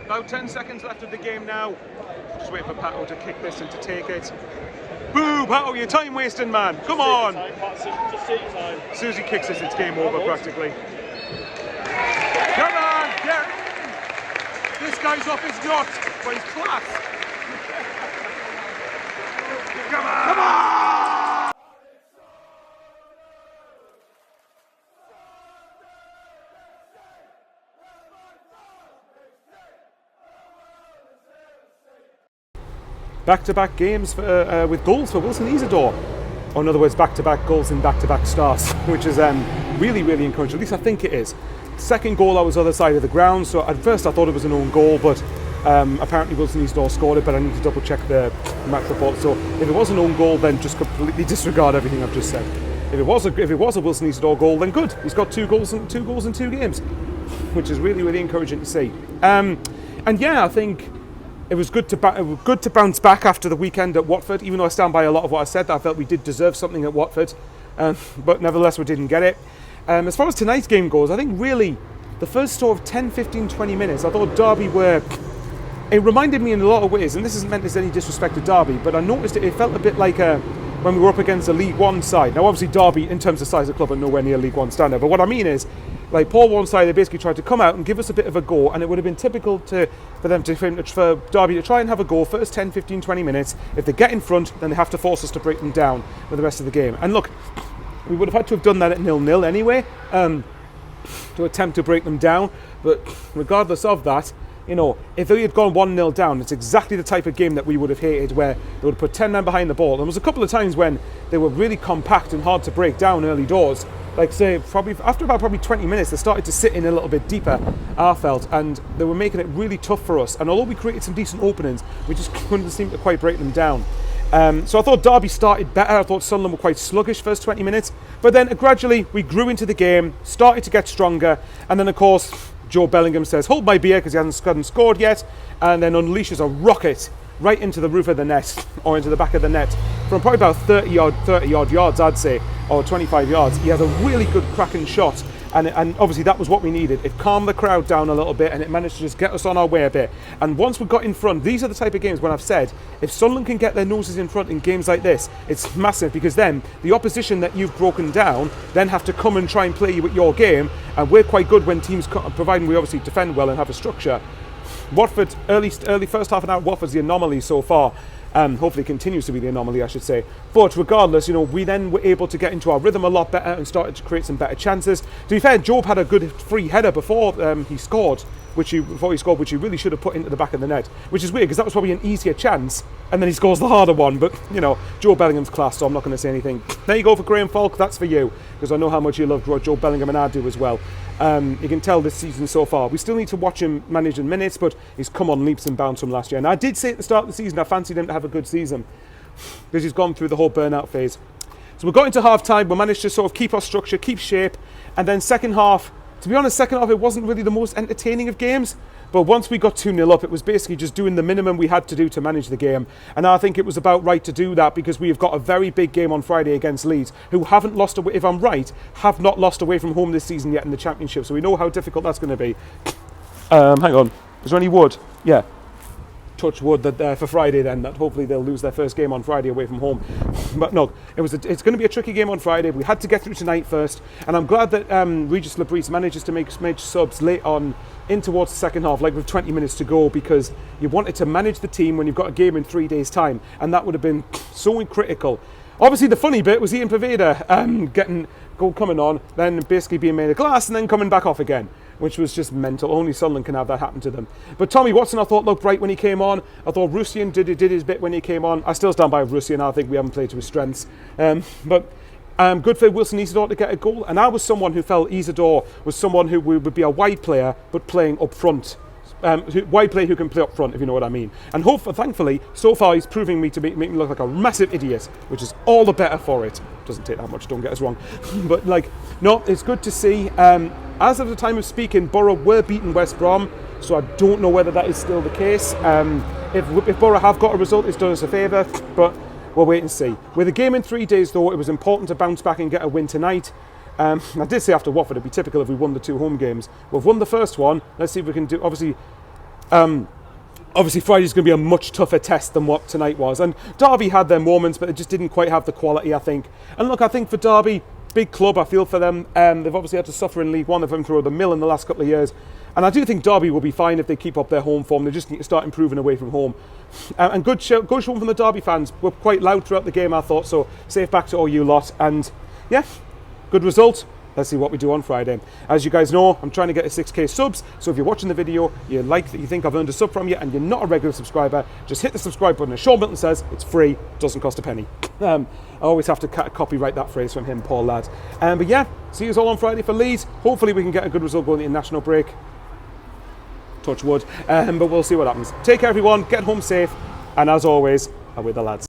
About 10 seconds left of the game now. Just waiting for Pato to kick this and to take it. Boo, Pato, you're time wasting, man. Come on. Just take your time. As soon as he kicks this, it's game over practically. Come on, get in. This guy's off his nut, but he's class. Come on. Come on. Back-to-back games with goals for Wilson Isidor. Or in other words, back-to-back goals in back-to-back starts, which is really, really encouraging. At least I think it is. Second goal, I was on the other side of the ground, so at first I thought it was an own goal, but apparently Wilson Isidor scored it, but I need to double-check the match report. So if it was an own goal, then just completely disregard everything I've just said. If it was a Wilson Isidor goal, then good. He's got two goals in 2 games, which is really, really encouraging to see. And yeah, I think it was good to bounce back after the weekend at Watford, even though I stand by a lot of what I said. I felt we did deserve something at Watford, but nevertheless we didn't get it. As far as tonight's game goes, I think really the first sort of 10, 15, 20 minutes, I thought Derby it reminded me in a lot of ways, and this isn't meant as any disrespect to Derby, but I noticed it felt a bit like when we were up against a League One side. Now obviously Derby, in terms of size of club, are nowhere near League One standard, but what I mean is, like Paul one side, they basically tried to come out and give us a bit of a go, and it would have been typical for Derby to try and have a go first 10, 15, 20 minutes. If they get in front, then they have to force us to break them down for the rest of the game. And look, we would have had to have done that at 0-0 anyway, to attempt to break them down. But regardless of that, you know, if we had gone 1-0 down, it's exactly the type of game that we would have hated, where they would have put 10 men behind the ball. There was a couple of times when they were really compact and hard to break down early doors. Like say, after about 20 minutes, they started to sit in a little bit deeper, I felt, and they were making it really tough for us. And although we created some decent openings, we just couldn't seem to quite break them down. So I thought Derby started better. I thought Sunderland were quite sluggish first 20 minutes, but then gradually we grew into the game, started to get stronger, and then of course Jobe Bellingham says, "Hold my beer," because he hasn't scored yet, and then unleashes a rocket right into the roof of the net, or into the back of the net, from probably about 30 odd yards, I'd say, or 25 yards. He has a really good cracking shot, and obviously that was what we needed. It calmed the crowd down a little bit, and it managed to just get us on our way a bit. And once we got in front, these are the type of games when I've said, if Sunderland can get their noses in front in games like this, it's massive, because then the opposition that you've broken down then have to come and try and play you at your game, and we're quite good when teams, providing we obviously defend well and have a structure. Watford, early first half an hour, Watford's the anomaly so far. Hopefully continues to be the anomaly, I should say. But regardless, you know, we then were able to get into our rhythm a lot better and started to create some better chances. To be fair, Jobe had a good free header before he scored, which he really should have put into the back of the net, which is weird because that was probably an easier chance, and then he scores the harder one. But you know, Jobe Bellingham's class, so I'm not going to say anything. There you go for Graham Falk. That's for you, because I know how much you love Jobe Bellingham, and I do as well. You can tell this season so far. We still need to watch him manage in minutes, but he's come on leaps and bounds from last year. And I did say at the start of the season I fancied him to have a good season, because he's gone through the whole burnout phase. So we got into half time, we managed to sort of keep our structure, keep shape, and then second half, to be honest, second half it wasn't really the most entertaining of games, but once we got 2-0 up, it was basically just doing the minimum we had to do to manage the game. And I think it was about right to do that, because we've got a very big game on Friday against Leeds, who haven't lost away, if I'm right, have not lost away from home this season yet in the Championship, so we know how difficult that's going to be. Hang on, is there any wood? Yeah. Touch wood that for Friday then, that hopefully they'll lose their first game on Friday away from home. But no, it's going to be a tricky game on Friday. We had to get through tonight first, and I'm glad that Regis Le Bris manages to make subs late on in towards the second half, like with 20 minutes to go, because you wanted to manage the team when you've got a game in 3 days' time, and that would have been so critical. Obviously the funny bit was Ian Paveda coming on, then basically being made of glass and then coming back off again, which was just mental. Only Sunderland can have that happen to them. But Tommy Watson, I thought, looked bright when he came on. I thought Russian did his bit when he came on. I still stand by Russian. I think we haven't played to his strengths. But good for Wilson Isidor to get a goal. And I was someone who felt Isidor was someone who would be a wide player, but playing up front. Wide player who can play up front, if you know what I mean. And thankfully, so far he's proving me to make me look like a massive idiot, which is all the better for it. Doesn't take that much, don't get us wrong. But no, it's good to see. As of the time of speaking, Borough were beating West Brom, so I don't know whether that is still the case. If Borough have got a result, it's done us a favour, but we'll wait and see. With a game in 3 days, though, it was important to bounce back and get a win tonight. I did say after Watford it'd be typical if we won the 2 home games. We've won the first one. Let's see if we can do. Obviously, Obviously, Friday's going to be a much tougher test than what tonight was. And Derby had their moments, but it just didn't quite have the quality, I think. And look, I think for Derby, big club, I feel for them. They've obviously had to suffer in League One. They've been through the mill in the last couple of years. And I do think Derby will be fine if they keep up their home form. They just need to start improving away from home. And good show from the Derby fans. Were quite loud throughout the game, I thought. So safe back to all you lot. And yeah, good result. Let's see what we do on Friday. As you guys know, I'm trying to get to 6k subs. So if you're watching the video, you think I've earned a sub from you, and you're not a regular subscriber, just hit the subscribe button. As Sean Milton says, it's free, doesn't cost a penny. I always have to copyright that phrase from him, poor lad. But yeah, see you all on Friday for Leeds. Hopefully we can get a good result going in the international break. Touch wood. But we'll see what happens. Take care, everyone. Get home safe. And as always, away the lads.